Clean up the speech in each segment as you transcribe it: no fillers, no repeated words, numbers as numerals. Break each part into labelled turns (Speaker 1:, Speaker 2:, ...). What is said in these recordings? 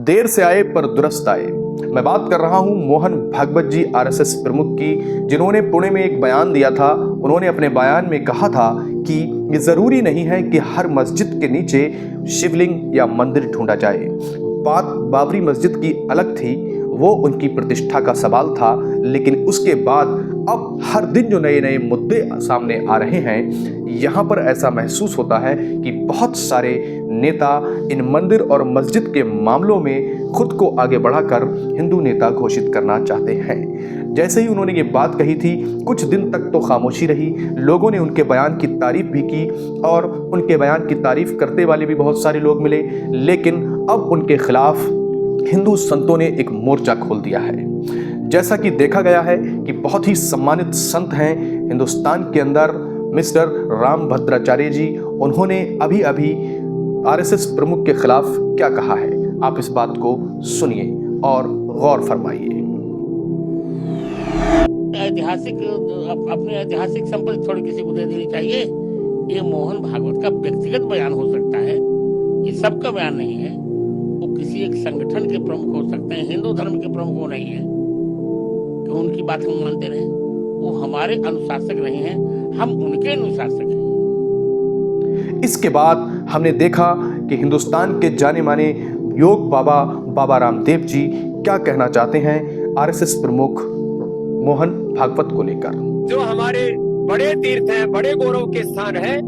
Speaker 1: देर से आए पर दुरुस्त आए। मैं बात कर रहा हूं मोहन भागवत जी आरएसएस प्रमुख की, जिन्होंने पुणे में एक बयान दिया था। उन्होंने अपने बयान में कहा था कि ये जरूरी नहीं है कि हर मस्जिद के नीचे शिवलिंग या मंदिर ढूंढा जाए। बात बाबरी मस्जिद की अलग थी, वो उनकी प्रतिष्ठा का सवाल था, लेकिन उसके बाद अब हर दिन जो नए नए मुद्दे सामने आ रहे हैं, यहाँ पर ऐसा महसूस होता है कि बहुत सारे नेता इन मंदिर और मस्जिद के मामलों में खुद को आगे बढ़ाकर हिंदू नेता घोषित करना चाहते हैं। जैसे ही उन्होंने ये बात कही थी, कुछ दिन तक तो खामोशी रही। लोगों ने उनके बयान की तारीफ भी की और उनके बयान की तारीफ करने वाले भी बहुत सारे लोग मिले, लेकिन अब उनके खिलाफ हिंदू संतों ने एक मोर्चा खोल दिया है। जैसा कि देखा गया है कि बहुत ही सम्मानित संत हैं हिंदुस्तान के अंदर, मिस्टर राम भद्राचार्य जी। उन्होंने अभी अभी आरएसएस प्रमुख के खिलाफ क्या कहा है, आप इस बात को सुनिए और गौर फरमाइए।
Speaker 2: ऐतिहासिक अपने ऐतिहासिक संपत्ति थोड़ी किसी को दे देनी चाहिए। ये मोहन भागवत का व्यक्तिगत बयान हो सकता है, ये सबका बयान नहीं है। वो किसी एक संगठन के प्रमुख हो सकते हैं, हिंदू धर्म के प्रमुख वो नहीं है कि उनकी बात हम मानते रहे। वो हमारे अनुशासक नहीं हैं, हम उनके अनुशासक हैं।
Speaker 1: इसके बाद हमने देखा कि हिंदुस्तान के जाने माने योग बाबा रामदेव जी क्या कहना चाहते हैं आरएसएस प्रमुख मोहन भागवत को लेकर।
Speaker 3: जो हमारे बड़े तीर्थ हैं, बड़े गौरव के स्थान हैं,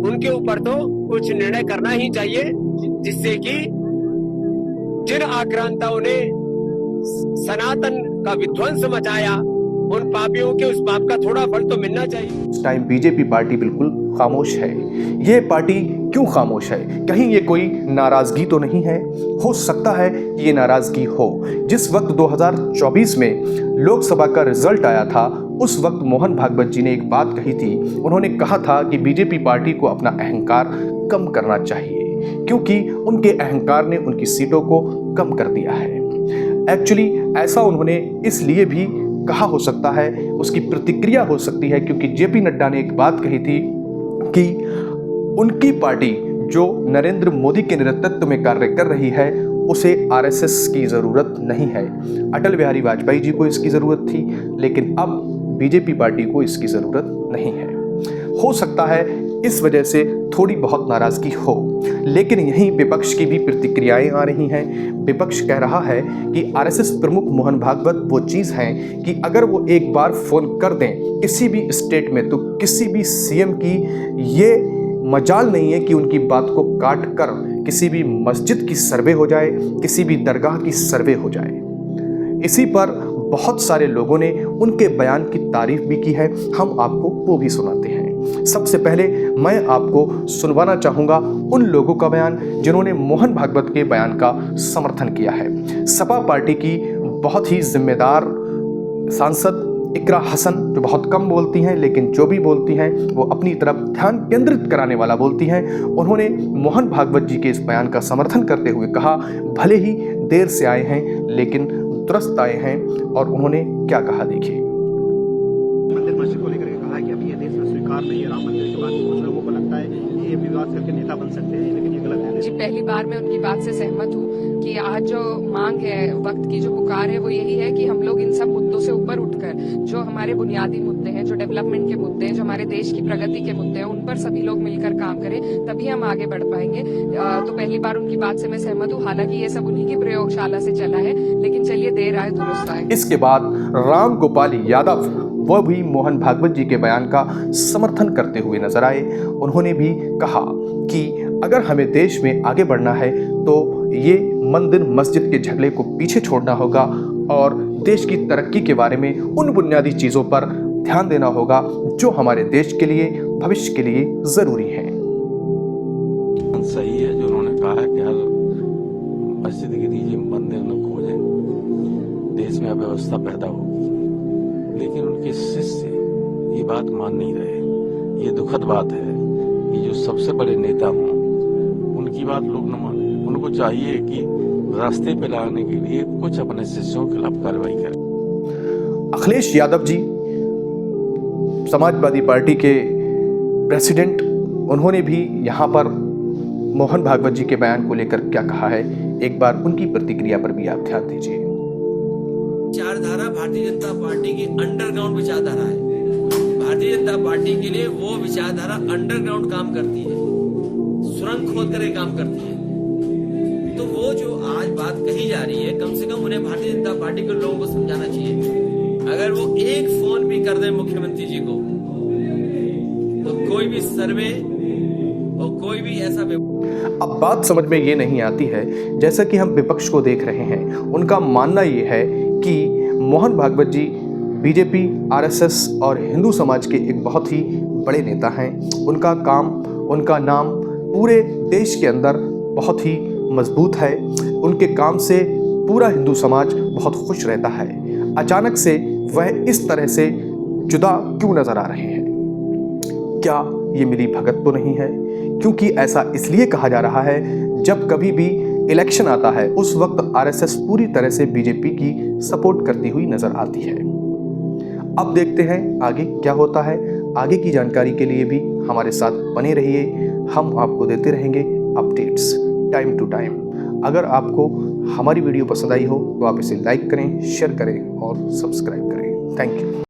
Speaker 3: उनके ऊपर तो कुछ निर्णय करना ही चाहिए, जिससे कि जिन आक्रांताओं ने सनातन का विध्वंस मचाया, उन पापियों के उस पाप का थोड़ा फल तो मिलना चाहिए।
Speaker 1: इस टाइम बीजेपी पार्टी बिल्कुल खामोश है। ये पार्टी क्यों खामोश है? कहीं ये कोई नाराजगी तो नहीं है? हो सकता है कि ये नाराजगी हो। जिस वक्त 2024 में लोकसभा का रिजल्ट आया था, उस वक्त मोहन भागवत जी ने एक बात कही थी। उन्होंने कहा था कि बीजेपी पार्टी को अपना अहंकार कम करना चाहिए, क्योंकि उनके अहंकार ने उनकी सीटों को कम कर दिया है। एक्चुअली ऐसा उन्होंने इसलिए भी कहा हो सकता है, उसकी प्रतिक्रिया हो सकती है, क्योंकि जेपी नड्डा ने एक बात कही थी कि उनकी पार्टी जो नरेंद्र मोदी के नेतृत्व में कार्य कर रही है, उसे आरएसएस की ज़रूरत नहीं है। अटल बिहारी वाजपेयी जी को इसकी ज़रूरत थी, लेकिन अब बीजेपी पार्टी को इसकी ज़रूरत नहीं है। हो सकता है इस वजह से थोड़ी बहुत नाराज़गी हो, लेकिन यहीं विपक्ष की भी प्रतिक्रियाएं आ रही हैं। विपक्ष कह रहा है कि आरएसएस प्रमुख मोहन भागवत वो चीज़ हैं कि अगर वो एक बार फ़ोन कर दें किसी भी स्टेट में, तो किसी भी सीएम की ये मजाल नहीं है कि उनकी बात को काट कर किसी भी मस्जिद की सर्वे हो जाए, किसी भी दरगाह की सर्वे हो जाए। इसी पर बहुत सारे लोगों ने उनके बयान की तारीफ भी की है, हम आपको वो भी सुनाते हैं। सबसे पहले मैं आपको सुनवाना चाहूंगा उन लोगों का बयान जिन्होंने मोहन भागवत के बयान का समर्थन किया है। सपा पार्टी की बहुत ही जिम्मेदार सांसद इकरा हसन, जो बहुत कम बोलती हैं, लेकिन जो भी बोलती हैं वो अपनी तरफ ध्यान केंद्रित कराने वाला बोलती हैं। उन्होंने मोहन भागवत जी के इस बयान का समर्थन करते हुए कहा, भले ही देर से आए हैं लेकिन दुरुस्त आए हैं। और उन्होंने क्या कहा, देखिए।
Speaker 4: मंदिर मस्जिद को लेकर कहा कि अभी ये देश में स्वीकार नहीं है राम मंदिर के बाद कुछ लोगों को लगता है कि ये विवाद करके नेता बन सकते हैं, लेकिन ये गलत है।
Speaker 5: जी, पहली बार मैं उनकी बात से सहमत हूँ कि आज जो मांग है, वक्त की जो पुकार है, वो यही है कि हम लोग इन सब मुद्दों से ऊपर उठकर जो हमारे बुनियादी मुद्दे हैं, जो डेवलपमेंट के मुद्दे हैं, जो हमारे देश की प्रगति के मुद्दे हैं, उन पर सभी लोग मिलकर काम करें, तभी हम आगे बढ़ पाएंगे। तो पहली बार उनकी बात से मैं सहमत हूँ। हालांकि ये सब उन्हीं की प्रयोगशाला से चला है, लेकिन चलिए देर आए दुरुस्त आए।
Speaker 1: इसके बाद राम गोपाल यादव वह भी मोहन भागवत जी के बयान का समर्थन करते हुए नजर आए। उन्होंने भी कहा कि अगर हमें देश में आगे बढ़ना है तो ये मंदिर मस्जिद के झगड़े को पीछे छोड़ना होगा और देश की तरक्की के बारे में उन बुनियादी चीज़ों पर ध्यान देना होगा जो हमारे देश के लिए, भविष्य के लिए ज़रूरी हैं।
Speaker 6: सही है जो उन्होंने कहा है कि हर मस्जिद के नीचे मंदिर न खोजें, देश में अव्यवस्था पैदा होगी, लेकिन उनके शिष्य ये बात मान नहीं रहे। ये दुखद बात है कि जो सबसे बड़े नेता हों उनकी बात लोग न माने। उनको चाहिए कि रास्ते पे लाने के लिए कुछ अपने शिष्यों के खिलाफ कार्रवाई करें।
Speaker 1: अखिलेश यादव जी, समाजवादी पार्टी के प्रेसिडेंट, उन्होंने भी यहाँ पर मोहन भागवत जी के बयान को लेकर क्या कहा है, एक बार उनकी प्रतिक्रिया पर भी आप ध्यान दीजिए।
Speaker 7: विचारधारा भारतीय जनता पार्टी की अंडरग्राउंड विचारधारा है। भारतीय जनता पार्टी के लिए वो विचारधारा अंडरग्राउंड काम करती है, सुरंग खोद कर काम करती है। तो वो जो आज बात कही जा रही है, कम से कम उन्हें भारतीय जनता पार्टी के लोगों को समझाना चाहिए। अगर वो एक फोन भी कर दे मुख्यमंत्री जी को, तो कोई भी सर्वे और कोई भी ऐसा
Speaker 1: अब बात समझ में ये नहीं आती है, जैसा कि हम विपक्ष को देख रहे हैं, उनका मानना ये है कि मोहन भागवत जी बीजेपी, आरएसएस और हिंदू समाज के एक बहुत ही बड़े नेता हैं। उनका काम, उनका नाम पूरे देश के अंदर बहुत ही मजबूत है। उनके काम से पूरा हिंदू समाज बहुत खुश रहता है। अचानक से वह इस तरह से जुदा क्यों नजर आ रहे हैं? क्या ये मिली भगत तो नहीं है? क्योंकि ऐसा इसलिए कहा जा रहा है, जब कभी भी इलेक्शन आता है उस वक्त आरएसएस पूरी तरह से बीजेपी की सपोर्ट करती हुई नजर आती है। अब देखते हैं आगे क्या होता है। आगे की जानकारी के लिए भी हमारे साथ बने रहिए। हम आपको देते रहेंगे अपडेट्स टाइम टू टाइम। अगर आपको हमारी वीडियो पसंद आई हो तो आप इसे लाइक करें, शेयर करें और सब्सक्राइब करें। Thank you.